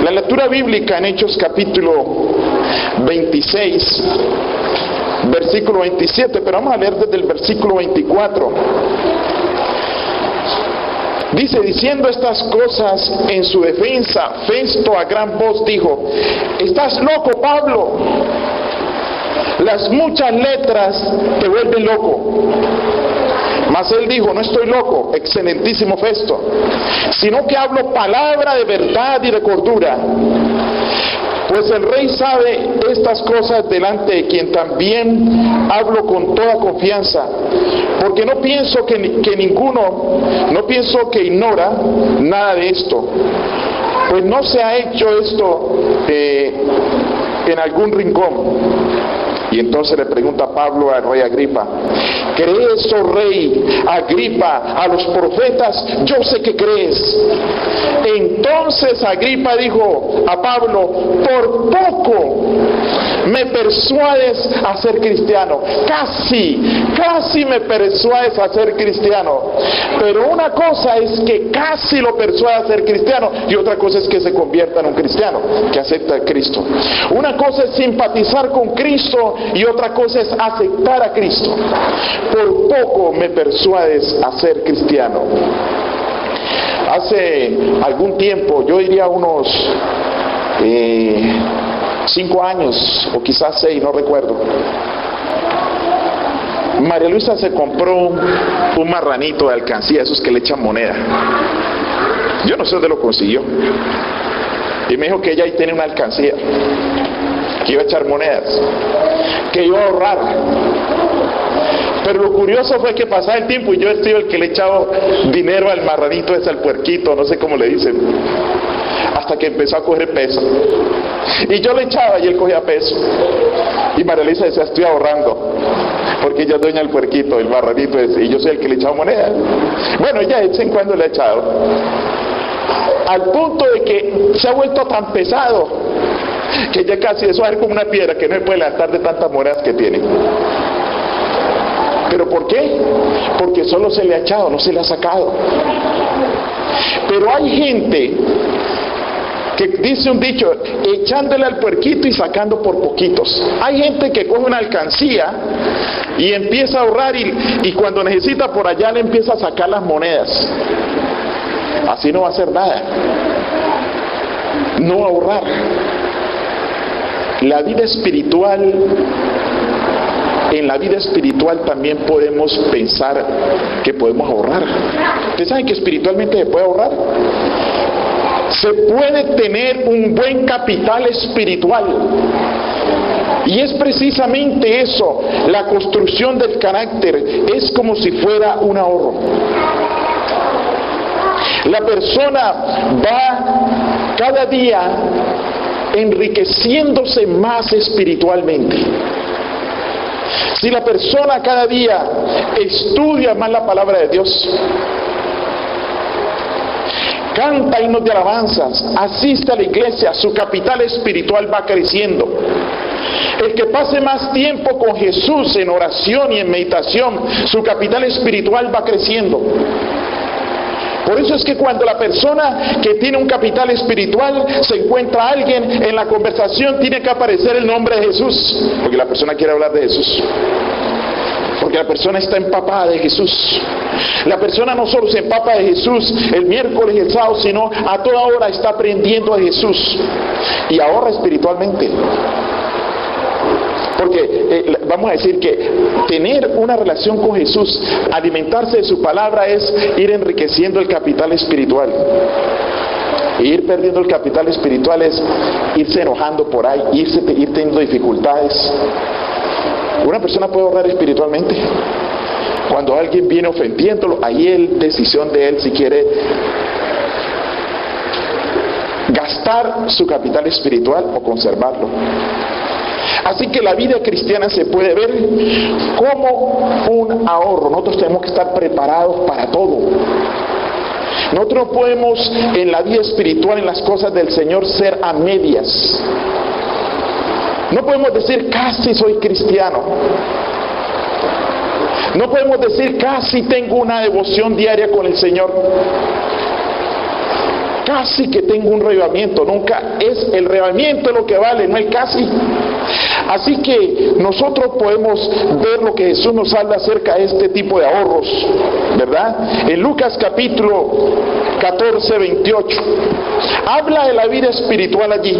La lectura bíblica en Hechos capítulo 26, versículo 27, pero vamos a leer desde el versículo 24. Dice: diciendo estas cosas en su defensa, Festo a gran voz dijo: ¿estás loco, Pablo? Las muchas letras te vuelven loco. Mas él dijo: no estoy loco, excelentísimo Festo, sino que hablo palabra de verdad y de cordura. Pues el rey sabe estas cosas, delante de quien también hablo con toda confianza, porque no pienso que ignora nada de esto, pues no se ha hecho esto en algún rincón. Y entonces le pregunta Pablo al rey Agripa: ¿crees, oh rey Agripa, a los profetas? Yo sé que crees. Entonces Agripa dijo a Pablo: por poco me persuades a ser cristiano. Casi me persuades a ser cristiano. Pero una cosa es que casi lo persuada a ser cristiano, y otra cosa es que se convierta en un cristiano, que acepta a Cristo. Una cosa es simpatizar con Cristo y otra cosa es aceptar a Cristo. Por poco me persuades a ser cristiano. Hace algún tiempo, yo diría unos 5 años o quizás 6, no recuerdo, María Luisa se compró un marranito de alcancía, esos que le echan moneda. Yo no sé dónde lo consiguió, y me dijo que ella ahí tiene una alcancía, que iba a echar monedas, que iba a ahorrar. Pero lo curioso fue que pasaba el tiempo y yo estoy el que le echaba dinero al marranito ese, al puerquito, no sé cómo le dicen, hasta que empezó a coger peso. Y yo le echaba y él cogía peso. Y María Luisa decía: estoy ahorrando, porque ella es dueña del puerquito, el marranito ese, y yo soy el que le echaba monedas. Bueno, ella de vez en cuando le ha echado, al punto de que se ha vuelto tan pesado que ya casi eso es como una piedra que no se puede levantar de tantas monedas que tiene. ¿Pero por qué? Porque solo se le ha echado, no se le ha sacado. Pero hay gente que dice un dicho: echándole al puerquito y sacando por poquitos. Hay gente que coge una alcancía y empieza a ahorrar, y cuando necesita por allá le empieza a sacar las monedas. Así no va a hacer nada. No ahorrar. La vida espiritual, en la vida espiritual también podemos pensar que podemos ahorrar. ¿Ustedes saben que espiritualmente se puede ahorrar? Se puede tener un buen capital espiritual. Y es precisamente eso, la construcción del carácter, es como si fuera un ahorro. La persona va cada día enriqueciéndose más espiritualmente. Si la persona cada día estudia más la palabra de Dios, canta himnos de alabanzas, asiste a la iglesia, su capital espiritual va creciendo. El que pase más tiempo con Jesús en oración y en meditación, su capital espiritual va creciendo. Por eso es que cuando la persona que tiene un capital espiritual se encuentra a alguien en la conversación, tiene que aparecer el nombre de Jesús, porque la persona quiere hablar de Jesús, porque la persona está empapada de Jesús. La persona no solo se empapa de Jesús el miércoles y el sábado, sino a toda hora está aprendiendo de Jesús y ahorra espiritualmente. Porque vamos a decir que tener una relación con Jesús, alimentarse de su palabra, es ir enriqueciendo el capital espiritual. Y ir perdiendo el capital espiritual es irse enojando por ahí, ir teniendo dificultades. Una persona puede ahorrar espiritualmente. Cuando alguien viene ofendiéndolo, ahí es decisión de él si quiere gastar su capital espiritual o conservarlo. Así que la vida cristiana se puede ver como un ahorro. Nosotros tenemos que estar preparados para todo. Nosotros no podemos en la vida espiritual, en las cosas del Señor, ser a medias. No podemos decir casi soy cristiano. No podemos decir casi tengo una devoción diaria con el Señor. casi que tengo un reavivamiento. Nunca es el reavivamiento lo que vale, no el casi. Así que nosotros podemos ver lo que Jesús nos habla acerca de este tipo de ahorros, ¿verdad? En Lucas capítulo 14, 28, habla de la vida espiritual allí.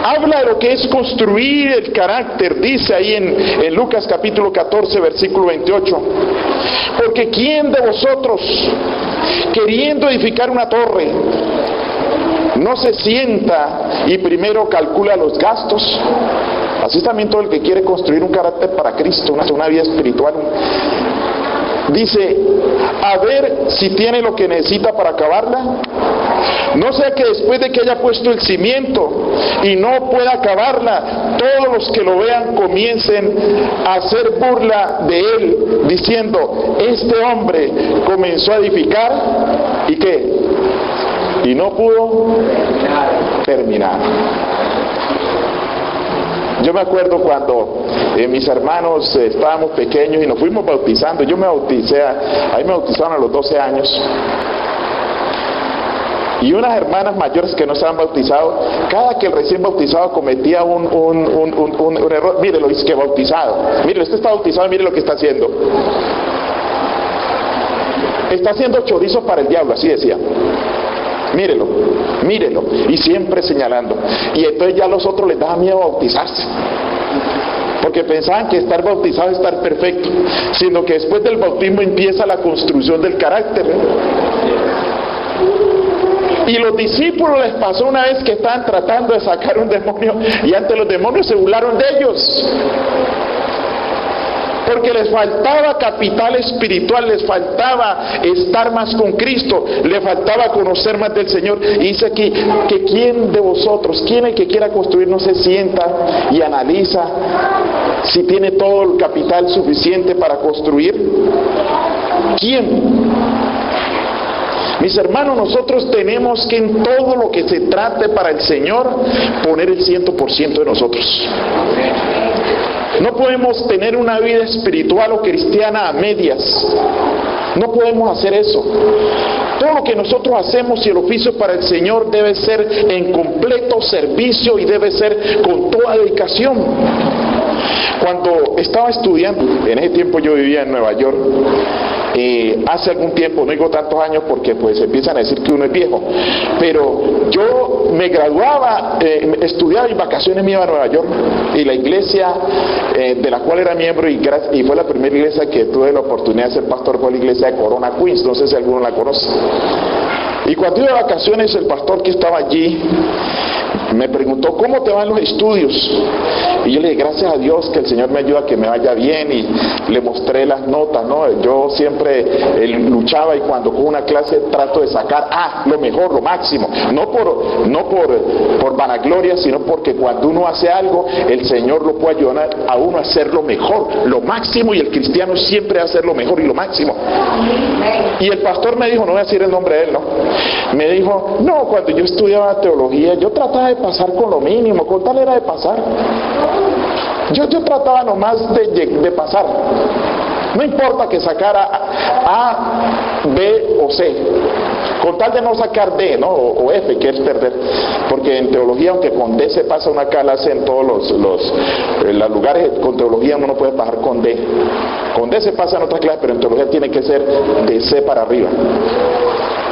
Habla de lo que es construir el carácter, dice ahí en Lucas capítulo 14, versículo 28. Porque ¿quién de vosotros, queriendo edificar una torre, no se sienta y primero calcula los gastos? Así también todo el que quiere construir un carácter para Cristo, una vida espiritual, dice, a ver si tiene lo que necesita para acabarla. No sea que después de que haya puesto el cimiento y no pueda acabarla, todos los que lo vean comiencen a hacer burla de él, diciendo, este hombre comenzó a edificar, ¿y qué? Y no pudo terminar. Yo me acuerdo cuando mis hermanos estábamos pequeños y nos fuimos bautizando. Yo me bauticé, ahí me bautizaron a los 12 años. Y unas hermanas mayores que no estaban bautizados, cada que el recién bautizado cometía un error, mírelo, dice que bautizado, mire, este está bautizado, mire lo que está haciendo. Está haciendo chorizo para el diablo, así decía. Mírelo, mírelo, y siempre señalando. Y entonces ya a los otros les daba miedo bautizarse, porque pensaban que estar bautizado es estar perfecto, sino que después del bautismo empieza la construcción del carácter, Y los discípulos les pasó una vez que estaban tratando de sacar un demonio, y ante los demonios se burlaron de ellos, porque les faltaba capital espiritual, les faltaba estar más con Cristo, les faltaba conocer más del Señor. Y dice aquí que quién de vosotros, quién el que quiera construir, no se sienta y analiza si tiene todo el capital suficiente para construir. ¿Quién? Mis hermanos, nosotros tenemos que en todo lo que se trate para el Señor poner el 100% de nosotros. No podemos tener una vida espiritual o cristiana a medias. No podemos hacer eso. Todo lo que nosotros hacemos y el oficio para el Señor debe ser en completo servicio y debe ser con toda dedicación. Cuando estaba estudiando, en ese tiempo yo vivía en Nueva York, hace algún tiempo, no digo tantos años porque pues empiezan a decir que uno es viejo, pero yo me graduaba, estudiaba y vacaciones me iba a Nueva York, y la iglesia de la cual era miembro y fue la primera iglesia que tuve la oportunidad de ser pastor, fue la iglesia de Corona, Queens, no sé si alguno la conoce. Y cuando iba de vacaciones, el pastor que estaba allí me preguntó, ¿cómo te van los estudios? Y yo le dije, gracias a Dios que el Señor me ayuda a que me vaya bien, y le mostré las notas, ¿no? Yo siempre luchaba, y cuando con una clase trato de sacar lo mejor, lo máximo, no por vanagloria, sino porque cuando uno hace algo, el Señor lo puede ayudar a uno a hacer lo mejor, lo máximo, y el cristiano siempre va a hacer lo mejor y lo máximo. Y el pastor me dijo, no voy a decir el nombre de él, ¿no? Me dijo, no, cuando yo estudiaba teología, yo trataba de pasar con lo mínimo, con tal era de pasar. Yo trataba nomás de pasar. No importa que sacara A, B o C, con tal de no sacar D, ¿no? O F, que es perder. Porque en teología, aunque con D se pasa una clase en todos los lugares, con teología uno no puede pasar con D. Con D se pasa en otras clases, pero en teología tiene que ser de C para arriba.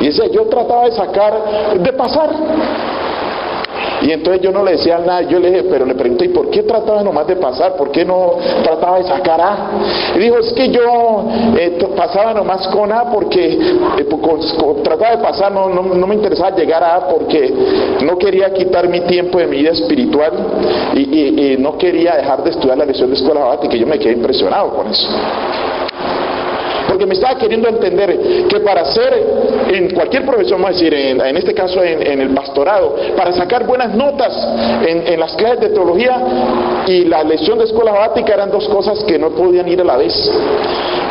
Y dice, yo trataba de pasar. Y entonces yo no le decía nada, yo le dije, pero le pregunté, ¿y por qué trataba nomás de pasar? ¿Por qué no trataba de sacar A? Y dijo, es que yo pasaba nomás con A porque trataba de pasar, no me interesaba llegar a A porque no quería quitar mi tiempo de mi vida espiritual y no quería dejar de estudiar la lección de escuela sabática, y yo me quedé impresionado con eso. Porque me estaba queriendo entender que para ser, en cualquier profesión, vamos a decir, en este caso en el pastorado, para sacar buenas notas en las clases de teología y la lección de escuela sabática eran dos cosas que no podían ir a la vez.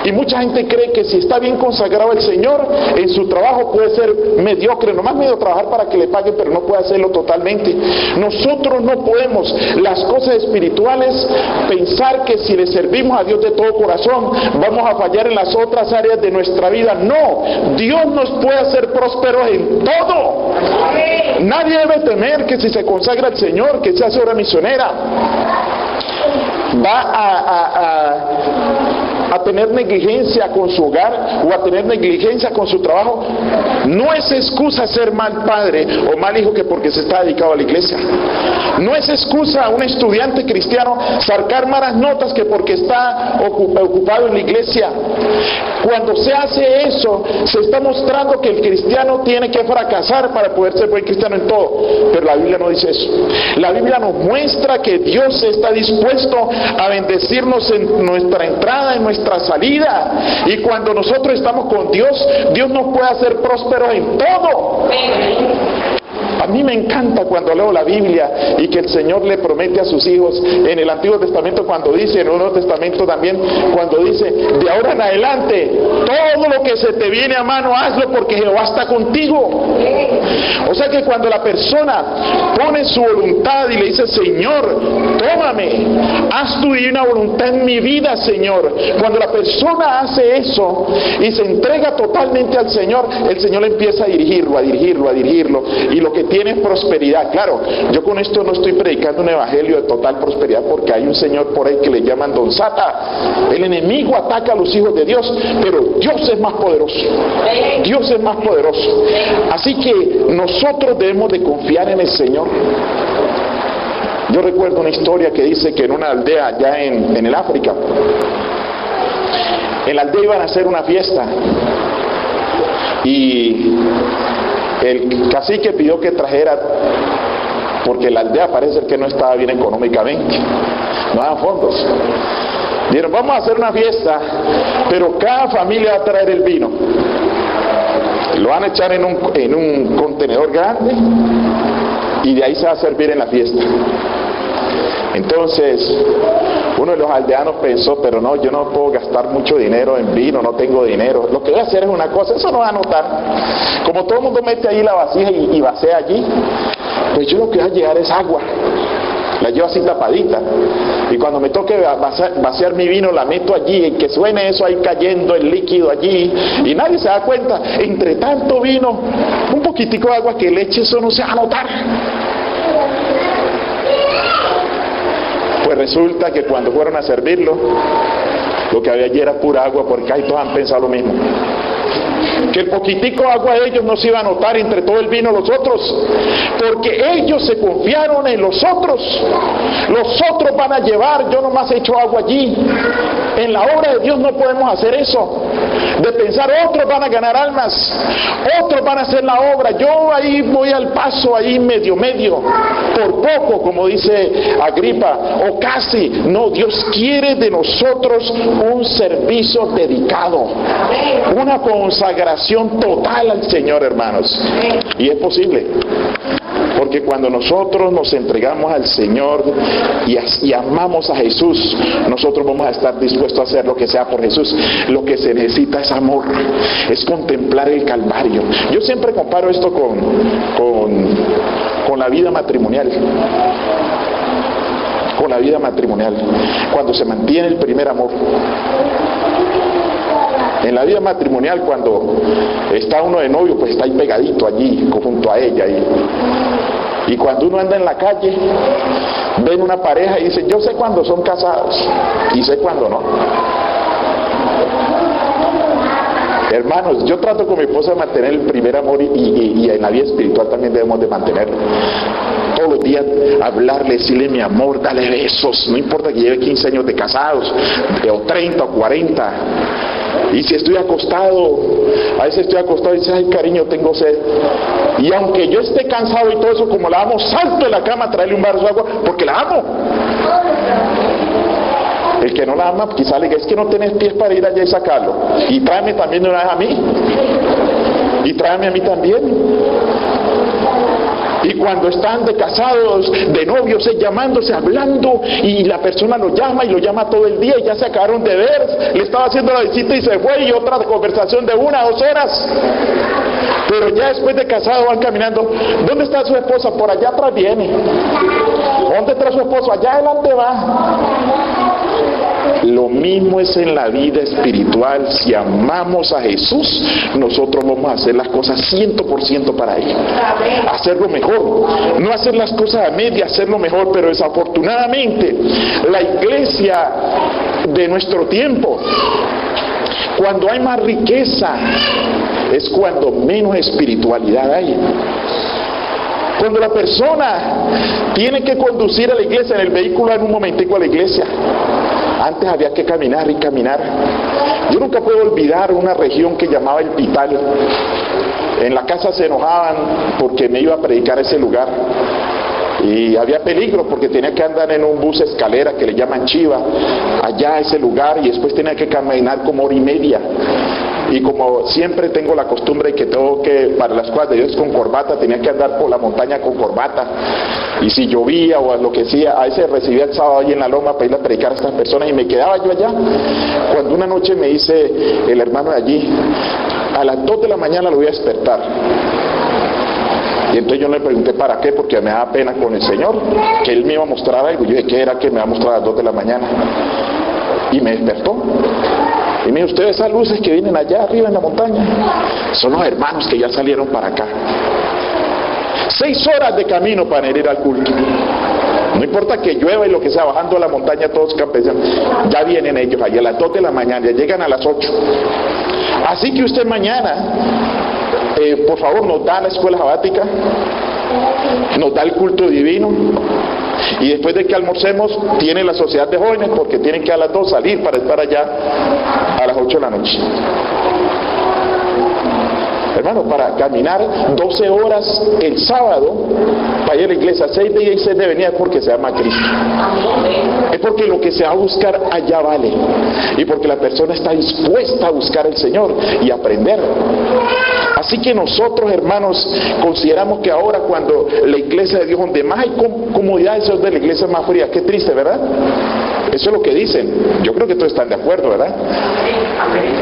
Y mucha gente cree que si está bien consagrado al Señor, en su trabajo puede ser mediocre, nomás medio trabajar para que le paguen, pero no puede hacerlo totalmente. Nosotros no podemos, las cosas espirituales, pensar que si le servimos a Dios de todo corazón, vamos a fallar en las otras áreas de nuestra vida. No, Dios nos puede hacer prósperos en todo. Nadie debe temer que si se consagra al Señor, que se hace obra misionera, va a tener negligencia con su hogar o a tener negligencia con su trabajo. No es excusa ser mal padre o mal hijo que porque se está dedicado a la iglesia. No es excusa a un estudiante cristiano sacar malas notas que porque está ocupado en la iglesia. Cuando se hace eso, se está mostrando que el cristiano tiene que fracasar para poder ser buen cristiano en todo. Pero la Biblia no dice eso. La Biblia nos muestra que Dios está dispuesto a bendecirnos en nuestra entrada, en nuestra salida. Y cuando nosotros estamos con Dios, Dios nos puede hacer prósperos en todo. A mí me encanta cuando leo la Biblia y que el Señor le promete a sus hijos en el Antiguo Testamento, cuando dice, en el Nuevo Testamento también, cuando dice, de ahora en adelante, todo lo que se te viene a mano, hazlo porque Jehová está contigo. O sea que cuando la persona pone su voluntad y le dice, Señor, tómame, haz tu divina voluntad en mi vida, Señor. Cuando la persona hace eso y se entrega totalmente al Señor, el Señor empieza a dirigirlo, y lo que tiene es prosperidad. Claro, yo con esto no estoy predicando un evangelio de total prosperidad, porque hay un señor por ahí que le llaman Don Sata. El enemigo ataca a los hijos de Dios, pero Dios es más poderoso. Dios es más poderoso. Así que nosotros debemos de confiar en el Señor. Yo recuerdo una historia que dice que en una aldea allá en el África, en la aldea iban a hacer una fiesta y el cacique pidió que trajera, porque la aldea parece que no estaba bien económicamente, no daban fondos. Dijeron, vamos a hacer una fiesta, pero cada familia va a traer el vino. Lo van a echar en un contenedor grande y de ahí se va a servir en la fiesta. Entonces, uno de los aldeanos pensó, pero no, yo no puedo gastar mucho dinero en vino, no tengo dinero. Lo que voy a hacer es una cosa, eso no va a notar. Como todo el mundo mete ahí la vasija y vacía allí, pues yo lo que voy a llevar es agua. La llevo así tapadita. Y cuando me toque vaciar mi vino, la meto allí, y que suene eso ahí cayendo, el líquido allí, y nadie se da cuenta. Entre tanto vino, un poquitico de agua que le eche, eso no se va a notar. Pues resulta que cuando fueron a servirlo, lo que había allí era pura agua, porque ahí todos han pensado lo mismo. Que el poquitico de agua de ellos no se iba a notar entre todo el vino de los otros, porque ellos se confiaron en los otros. Los otros van a llevar, yo nomás he hecho agua allí. En la obra de Dios no podemos hacer eso, de pensar otros van a ganar almas, otros van a hacer la obra, yo ahí voy al paso, ahí medio, por poco, como dice Agripa, o casi. No, Dios quiere de nosotros un servicio dedicado, una consagración total al Señor, hermanos. Y es posible, porque cuando nosotros nos entregamos al Señor y amamos a Jesús, nosotros vamos a estar dispuestos a hacer lo que sea por Jesús. Lo que se necesita es amor, es contemplar el Calvario. Yo siempre comparo esto con la vida matrimonial. Con la vida matrimonial, cuando se mantiene el primer amor. En la vida matrimonial, cuando está uno de novio, pues está ahí pegadito allí, junto a ella. Y cuando uno anda en la calle, ven una pareja y dicen, yo sé cuándo son casados y sé cuándo no. Hermanos, yo trato con mi esposa de mantener el primer amor y en la vida espiritual también debemos de mantenerlo. Todos los días hablarle, decirle mi amor, dale besos, no importa que lleve 15 años de casados, o 30 o 40. Y si estoy acostado, a veces estoy acostado y dice, ay cariño, tengo sed. Y aunque yo esté cansado y todo eso, como la amo, salto de la cama a traerle un vaso de agua, porque la amo. El que no la ama, quizá le diga, es que no tenés pies para ir allá y sacarlo. Y tráeme también de una vez a mí. Y tráeme a mí también. Y cuando están de casados, de novios, llamándose, hablando, y la persona lo llama y lo llama todo el día y ya se acabaron de ver, le estaba haciendo la visita y se fue, y otra conversación de 1 o 2 horas. Pero ya después de casado van caminando. ¿Dónde está su esposa? Por allá atrás viene. ¿Dónde está su esposo? Allá adelante va. Lo mismo es en la vida espiritual. Si amamos a Jesús, nosotros vamos a hacer las cosas 100% para Él. Hacerlo mejor. No hacer las cosas a media, hacerlo mejor. Pero desafortunadamente, la iglesia de nuestro tiempo, cuando hay más riqueza, es cuando menos espiritualidad hay. Cuando la persona tiene que conducir a la iglesia en el vehículo, en un momentico a la iglesia. Antes había que caminar y caminar. Yo nunca puedo olvidar una región que llamaba El Pital. En la casa se enojaban porque me iba a predicar a ese lugar. Y había peligro porque tenía que andar en un bus escalera que le llaman Chiva, allá a ese lugar, y después tenía que caminar como 1 hora y media. Y como siempre tengo la costumbre que tengo que, para las cosas de Dios con corbata, tenía que andar por la montaña con corbata. Y si llovía o lo que sea, a veces recibía el sábado ahí en la loma para ir a predicar a estas personas, y me quedaba yo allá. Cuando una noche me dice el hermano de allí, a las 2 de la mañana lo voy a despertar. Y entonces yo le pregunté para qué, porque me daba pena con el Señor, que Él me iba a mostrar algo. Yo dije, ¿qué era que me va a mostrar a las 2 de la mañana? Y me despertó. Y me dijo, ustedes esas luces que vienen allá arriba en la montaña, son los hermanos que ya salieron para acá. 6 horas de camino para ir al culto. No importa que llueva y lo que sea, bajando a la montaña todos campesinos, ya vienen ellos allá a las 2 de la mañana, ya llegan a las 8. Así que usted mañana, por favor, nos da la escuela sabática, nos da el culto divino, y después de que almorcemos tiene la sociedad de jóvenes, porque tienen que a las 2 salir para estar allá a las 8 de la noche. Hermano, para caminar 12 horas el sábado para ir a la iglesia, 6 días y 6 de venida, es porque se ama a Cristo. Es porque lo que se va a buscar allá vale. Y porque la persona está dispuesta a buscar al Señor y aprender. Así que nosotros, hermanos, consideramos que ahora, cuando la iglesia de Dios, donde más hay comodidades, es de la iglesia más fría. Qué triste, ¿verdad? Eso es lo que dicen. Yo creo que todos están de acuerdo, ¿verdad?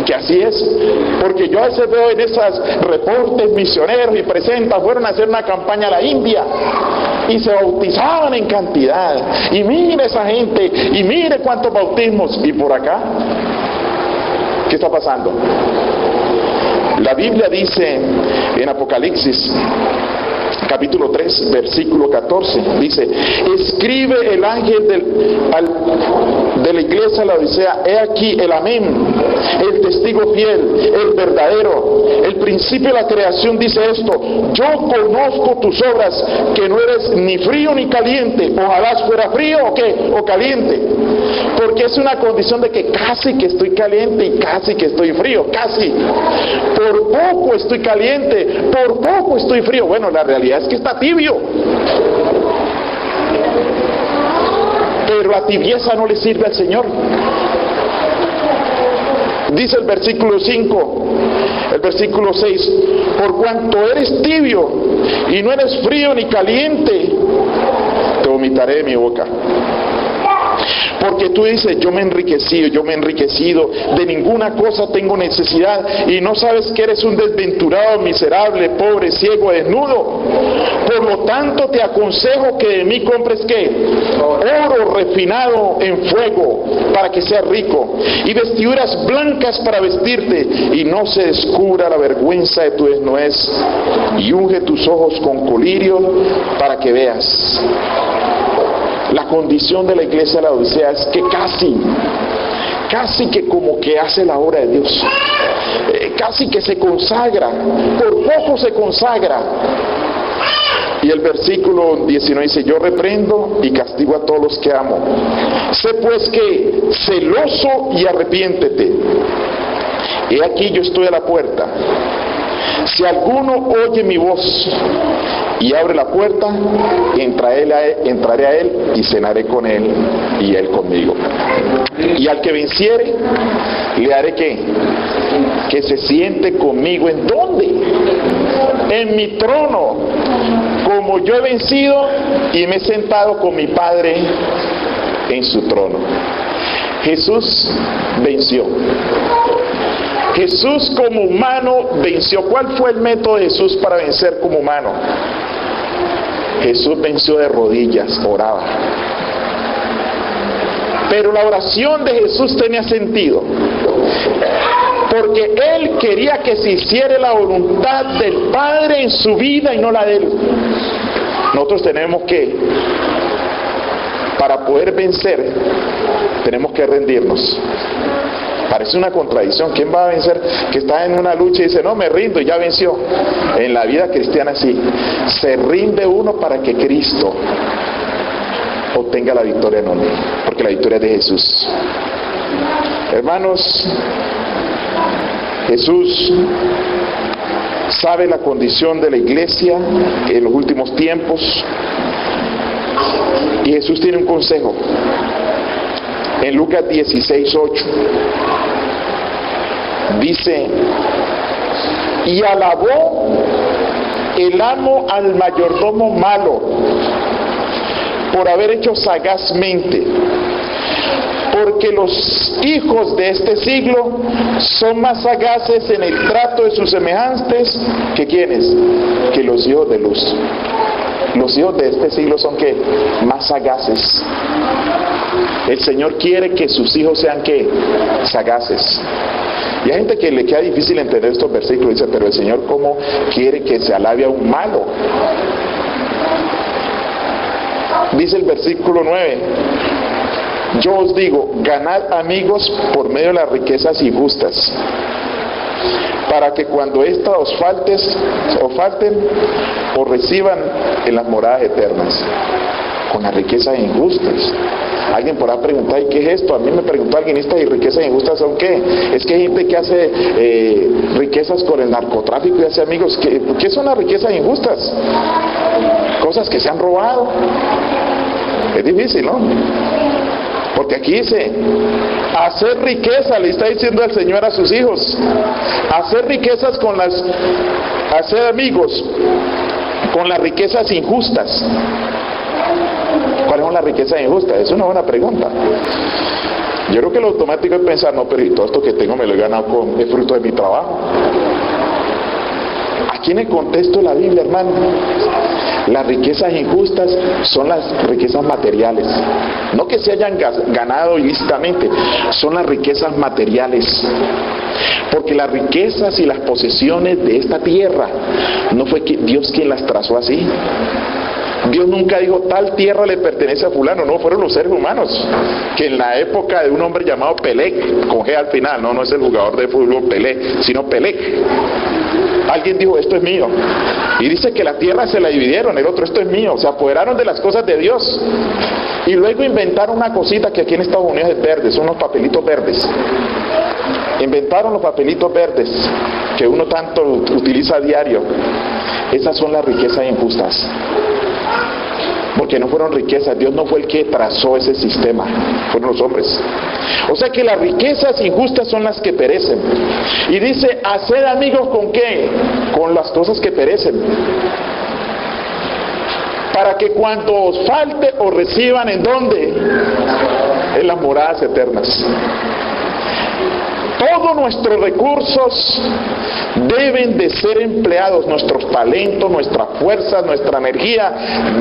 Que así es. Porque yo a veces veo en esos reportes misioneros y presentan, fueron a hacer una campaña a la India y se bautizaban en cantidad. Y mire esa gente, y mire cuántos bautismos. Y por acá, ¿qué está pasando? La Biblia dice en Apocalipsis capítulo 3, versículo 14, dice: escribe el ángel de la iglesia de la Odisea, he aquí el amén, el testigo fiel, el verdadero, el principio de la creación, dice esto: yo conozco tus obras, que no eres ni frío ni caliente. Ojalá fuera frío o qué, o caliente, porque es una condición de que casi que estoy caliente y casi que estoy frío, casi, por poco estoy caliente, por poco estoy frío. Bueno, la realidad es que está tibio, pero la tibieza no le sirve al Señor. Dice el versículo 5, el versículo 6: por cuanto eres tibio y no eres frío ni caliente, te vomitaré de mi boca. Porque tú dices: yo me he enriquecido, de ninguna cosa tengo necesidad, y no sabes que eres un desventurado, miserable, pobre, ciego, desnudo. Por lo tanto te aconsejo que de mí compres ¿qué? Oro refinado en fuego, para que seas rico, y vestiduras blancas para vestirte, y no se descubra la vergüenza de tu desnudez, y unge tus ojos con colirio para que veas. La condición de la iglesia de la Odisea es que casi que como que hace la obra de Dios, casi que se consagra, por poco se consagra. Y el versículo 19 dice: yo reprendo y castigo a todos los que amo. Sé pues que celoso y arrepiéntete. He aquí yo estoy a la puerta. Si alguno oye mi voz y abre la puerta, entraré a él y cenaré con él y él conmigo. Y al que venciere, le haré ¿qué? Que se siente conmigo. ¿En dónde? En mi trono, como como yo he vencido y me he sentado con mi Padre en su trono. Jesús venció. Jesús como humano venció. ¿Cuál fue el método de Jesús para vencer como humano? Jesús venció de rodillas, oraba. Pero la oración de Jesús tenía sentido, porque Él quería que se hiciera la voluntad del Padre en su vida y no la de Él. Nosotros tenemos que, para poder vencer, tenemos que rendirnos. Parece una contradicción. ¿Quién va a vencer? Que está en una lucha y dice, no, me rindo y ya venció. En la vida cristiana sí, se rinde uno para que Cristo obtenga la victoria en uno, porque la victoria es de Jesús. Hermanos, Jesús sabe la condición de la iglesia en los últimos tiempos, y Jesús tiene un consejo. En Lucas 16:8 dice, y alabó el amo al mayordomo malo por haber hecho sagazmente, porque los hijos de este siglo son más sagaces en el trato de sus semejantes que ¿quiénes? Que los hijos de luz. Los hijos de este siglo son ¿qué? Más sagaces. El Señor quiere que sus hijos sean ¿qué? Sagaces. Y hay gente que le queda difícil entender estos versículos y dice, pero el Señor ¿cómo quiere que se alabe a un malo? Dice el versículo 9, yo os digo, ganad amigos por medio de las riquezas injustas, para que cuando éstas os falten, os reciban en las moradas eternas. Con las riquezas injustas. Alguien podrá preguntar, ¿y qué es esto? A mí me preguntó alguien, ¿estas riquezas injustas son qué? Es que hay gente que hace riquezas con el narcotráfico y hace amigos. ¿Qué son las riquezas injustas? Cosas que se han robado. Es difícil, ¿no? Porque aquí dice, hacer riqueza, le está diciendo el Señor a sus hijos. Hacer riquezas hacer amigos con las riquezas injustas. ¿Cuáles son las riquezas injustas? Es una buena pregunta. Yo creo que lo automático es pensar, no, pero y todo esto que tengo me lo he ganado con el fruto de mi trabajo. Aquí en el contexto de la Biblia, hermano, las riquezas injustas son las riquezas materiales. No que se hayan ganado ilícitamente, son las riquezas materiales. Porque las riquezas y las posesiones de esta tierra, no fue Dios quien las trazó así. Dios nunca dijo, tal tierra le pertenece a fulano. No, fueron los seres humanos, que en la época de un hombre llamado Pelec, con G al final, no es el jugador de fútbol Pelé, sino Pelec, alguien dijo, esto es mío, y dice que la tierra se la dividieron, el otro, esto es mío, se apoderaron de las cosas de Dios, y luego inventaron una cosita que aquí en Estados Unidos es verde, son los papelitos verdes. Inventaron los papelitos verdes que uno tanto utiliza a diario. Esas son las riquezas injustas, porque no fueron riquezas. Dios no fue el que trazó ese sistema, fueron los hombres. O sea que las riquezas injustas son las que perecen. Y dice, hacer amigos ¿con qué? Con las cosas que perecen, para que cuando os falte os reciban ¿en dónde? En las moradas eternas. Todos nuestros recursos deben de ser empleados, nuestros talentos, nuestra fuerza, nuestra energía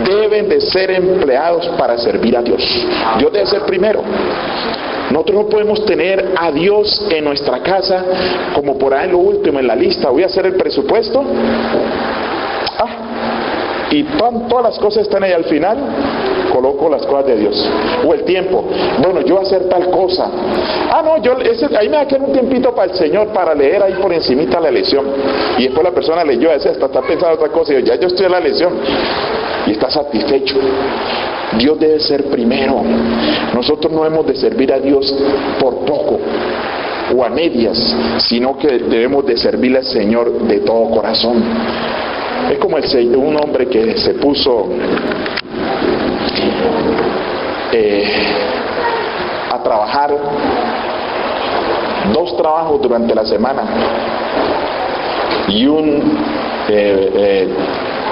deben de ser empleados para servir a Dios. Dios debe ser primero. Nosotros no podemos tener a Dios en nuestra casa como por ahí en lo último en la lista. Voy a hacer el presupuesto. Y todas las cosas están ahí al final, coloco las cosas de Dios. O el tiempo, bueno, yo voy a hacer tal cosa. No, ahí me va a quedar un tiempito para el Señor, para leer ahí por encimita la lección. Y después la persona leyó, hasta está pensando otra cosa, y yo, ya yo estoy en la lección. Y está satisfecho. Dios debe ser primero. Nosotros no hemos de servir a Dios por poco o a medias, sino que debemos de servirle al Señor de todo corazón. Es como un hombre que se puso a trabajar 2 trabajos durante la semana y un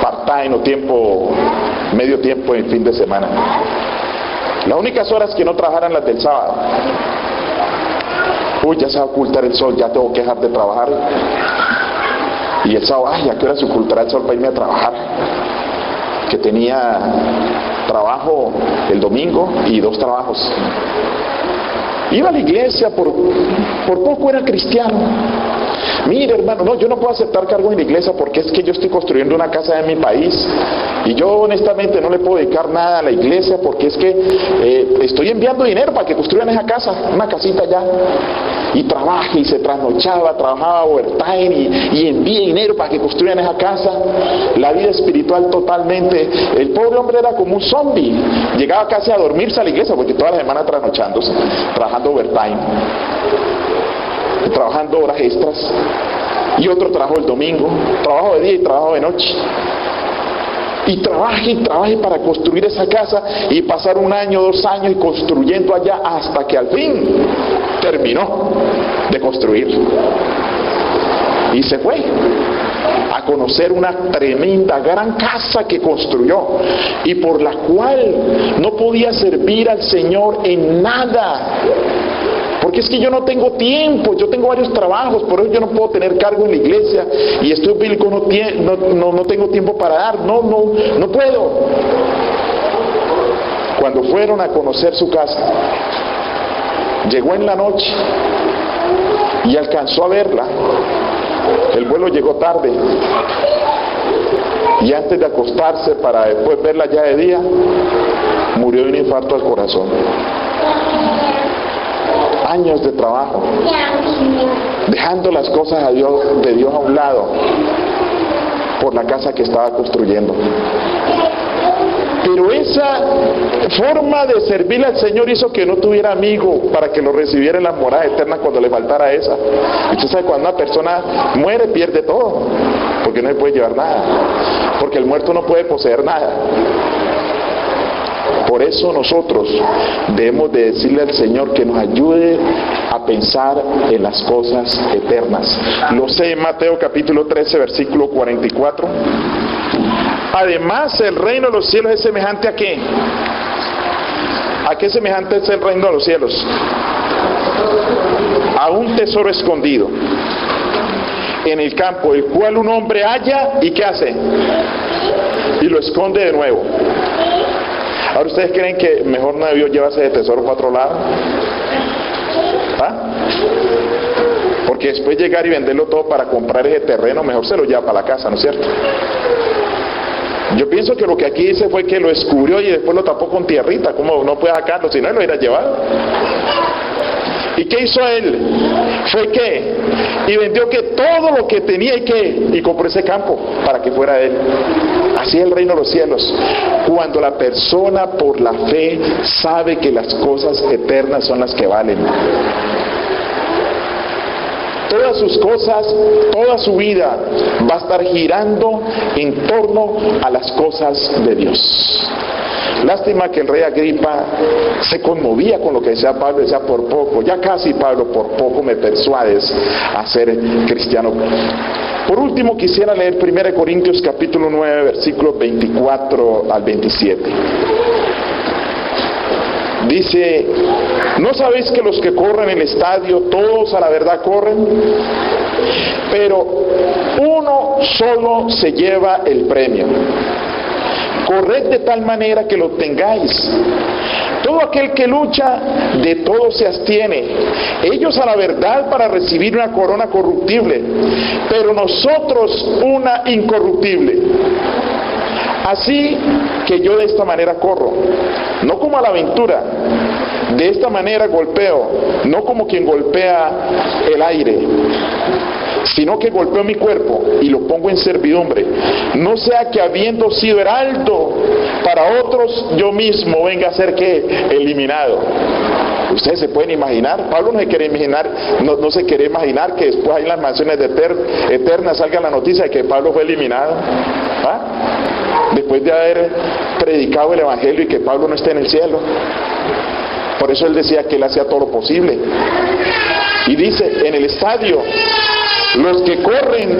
part-time o medio tiempo en fin de semana. Las únicas horas que no trabajaran las del sábado. Uy, ya se va a ocultar el sol, ya tengo que dejar de trabajar. Y el sábado, ay, ¿a qué hora se ocultará el sol para irme a trabajar? Que tenía trabajo el domingo y 2 trabajos. Iba a la iglesia, por poco era cristiano. Mire, hermano, no, yo no puedo aceptar cargos en la iglesia porque es que yo estoy construyendo una casa en mi país y yo honestamente no le puedo dedicar nada a la iglesia porque es que estoy enviando dinero para que construyan esa casa, una casita allá. Y trabaja y se trasnochaba, trabajaba overtime y envía dinero para que construyan esa casa. La vida espiritual totalmente. El pobre hombre era como un zombie. Llegaba casi a dormirse a la iglesia porque toda la semana trasnochándose, trabajando overtime, trabajando horas extras, y otro trabajo el domingo, trabajo de día y trabajo de noche, y trabaje para construir esa casa y pasar 1 año, 2 años y construyendo allá hasta que al fin terminó de construir y se fue a conocer una tremenda, gran casa que construyó y por la cual no podía servir al Señor en nada. Porque es que yo no tengo tiempo, yo tengo varios trabajos, por eso yo no puedo tener cargo en la iglesia y estoy bíblico, no tengo tiempo para dar, no puedo. Cuando fueron a conocer su casa, llegó en la noche y alcanzó a verla. El vuelo llegó tarde y antes de acostarse para después verla ya de día, murió de un infarto al corazón. Años de trabajo, dejando las cosas de Dios a un lado por la casa que estaba construyendo. Pero esa forma de servirle al Señor hizo que no tuviera amigo para que lo recibiera en las moradas eternas cuando le faltara esa. Y usted sabe, cuando una persona muere pierde todo, porque no se puede llevar nada, porque el muerto no puede poseer nada. Por eso nosotros debemos de decirle al Señor que nos ayude a pensar en las cosas eternas. Lo sé en Mateo capítulo 13, versículo 44. Además, el reino de los cielos es semejante ¿a qué? ¿A qué semejante es el reino de los cielos? A un tesoro escondido en el campo, el cual un hombre halla y ¿qué hace? Y lo esconde de nuevo. Ahora, ¿ustedes creen que mejor no debió llevarse de tesoro para otro lado? ¿Ah? Porque después llegar y venderlo todo para comprar ese terreno, mejor se lo lleva para la casa, ¿no es cierto? Yo pienso que lo que aquí dice fue que lo descubrió y después lo tapó con tierrita. ¿Cómo no puede sacarlo? Si no, lo hubiera llevado. ¿Y qué hizo él? Fue que y vendió que todo lo que tenía y compró ese campo para que fuera él. Así es el reino de los cielos. Cuando la persona por la fe sabe que las cosas eternas son las que valen. Todas sus cosas, toda su vida va a estar girando en torno a las cosas de Dios. Lástima que el rey Agripa se conmovía con lo que decía Pablo, decía por poco, ya casi Pablo, por poco me persuades a ser cristiano. Por último quisiera leer 1 Corintios capítulo 9, versículos 24 al 27. Dice, ¿no sabéis que los que corren el estadio, todos a la verdad corren? Pero uno solo se lleva el premio. Corred de tal manera que lo obtengáis. Todo aquel que lucha, de todo se abstiene. Ellos a la verdad para recibir una corona corruptible, pero nosotros una incorruptible. Así que yo de esta manera corro, no como a la aventura, de esta manera golpeo, no como quien golpea el aire, sino que golpeo mi cuerpo y lo pongo en servidumbre, no sea que habiendo sido heraldo para otros, yo mismo venga a ser ¿qué? Eliminado. Ustedes se pueden imaginar, Pablo no se quiere imaginar, no se quiere imaginar que después ahí en las mansiones eternas salga la noticia de que Pablo fue eliminado. ¿Ah? Después de haber predicado el evangelio y que Pablo no esté en el cielo. Por eso él decía que él hacía todo lo posible. Y dice, en el estadio Los que corren,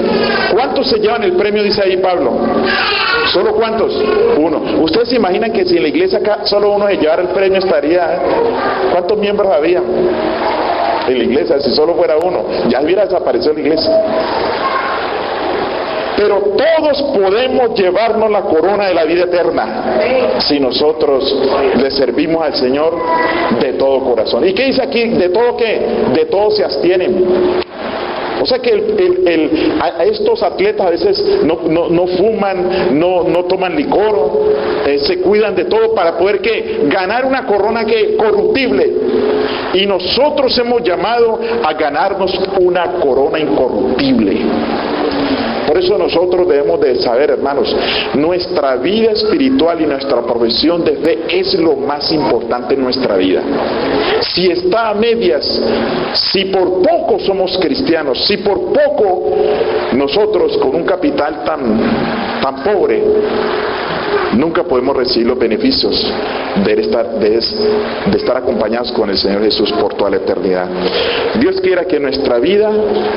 ¿cuántos se llevan el premio? Dice ahí Pablo. ¿Solo cuántos? Uno. ¿Ustedes se imaginan que si en la iglesia acá solo uno se llevara el premio estaría? ¿Cuántos miembros había en la iglesia? Si solo fuera uno, ya hubiera desaparecido la iglesia. Pero todos podemos llevarnos la corona de la vida eterna si nosotros le servimos al Señor de todo corazón. ¿Y qué dice aquí? ¿De todo qué? De todo se abstienen. O sea que a estos atletas a veces no fuman, no toman licor, se cuidan de todo para poder ¿qué? Ganar una corona que corruptible. Y nosotros hemos llamado a ganarnos una corona incorruptible. Por eso nosotros debemos de saber, hermanos, nuestra vida espiritual y nuestra profesión de fe es lo más importante en nuestra vida. Si está a medias, si por poco somos cristianos, si por poco nosotros con un capital tan pobre, nunca podemos recibir los beneficios de estar acompañados con el Señor Jesús por toda la eternidad. Dios quiera que en nuestra vida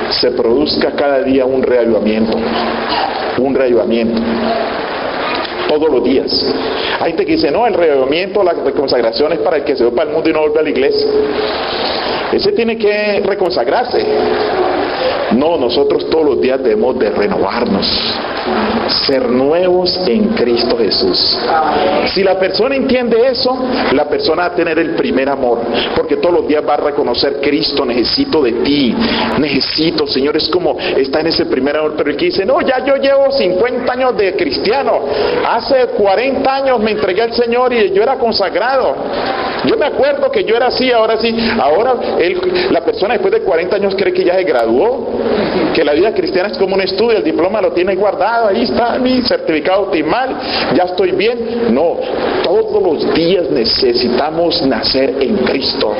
se produzca cada día un reavivamiento, todos los días. Hay gente que dice, no, el reavivamiento, la reconsagración es para el que se va para el mundo y no vuelve a la iglesia. Ese tiene que reconsagrarse. No, nosotros todos los días debemos de renovarnos, ser nuevos en Cristo Jesús. Si la persona entiende eso, la persona va a tener el primer amor, porque todos los días va a reconocer, Cristo, necesito de ti, necesito, Señor. Es como está en ese primer amor. Pero el que dice, no, ya yo llevo 50 años de cristiano, hace 40 años me entregué al Señor y yo era consagrado, yo me acuerdo que yo era así, ahora sí. Ahora la persona después de 40 años cree que ya se graduó, que la vida cristiana es como un estudio, el diploma lo tiene guardado, ahí está mi certificado bautismal, ya estoy bien. No, todos los días necesitamos nacer en Cristo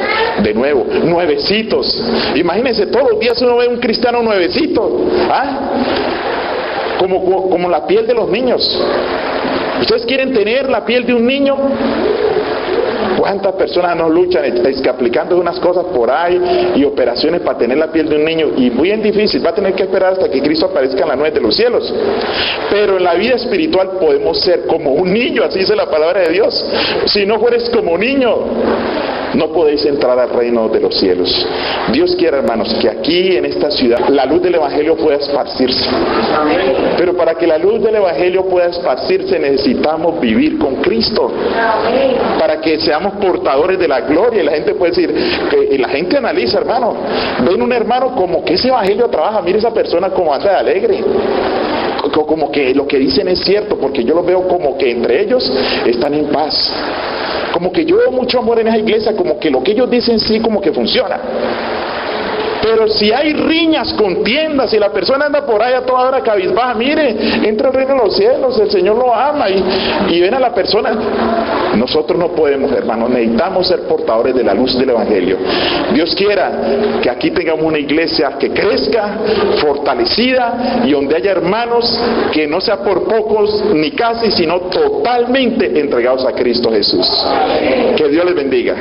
de nuevo, nuevecitos. Imagínense, todos los días uno ve un cristiano nuevecito, como la piel de los niños. ¿Ustedes quieren tener la piel de un niño? ¿Cuántas personas no luchan aplicando unas cosas por ahí y operaciones para tener la piel de un niño? Y muy difícil, va a tener que esperar hasta que Cristo aparezca en la nube de los cielos. Pero en la vida espiritual podemos ser como un niño, así dice la palabra de Dios. Si no fueres como niño, no podéis entrar al reino de los cielos. Dios quiera, hermanos, que aquí en esta ciudad la luz del Evangelio pueda esparcirse. Pero para que la luz del Evangelio pueda esparcirse necesitamos vivir con Cristo, para que seamos portadores de la gloria. Y la gente puede decir, y la gente analiza, hermano, ven un hermano como que ese Evangelio trabaja, mire esa persona como anda de alegre, como que lo que dicen es cierto, porque yo lo veo como que entre ellos están en paz, como que yo veo mucho amor en esa iglesia, como que lo que ellos dicen sí como que funciona. Pero si hay riñas, contiendas, si la persona anda por ahí a toda hora cabizbaja, mire, entra al reino de los cielos, el Señor lo ama, y ven a la persona. Nosotros no podemos, hermanos, necesitamos ser portadores de la luz del Evangelio. Dios quiera que aquí tengamos una iglesia que crezca, fortalecida, y donde haya hermanos que no sea por pocos ni casi, sino totalmente entregados a Cristo Jesús. Que Dios les bendiga.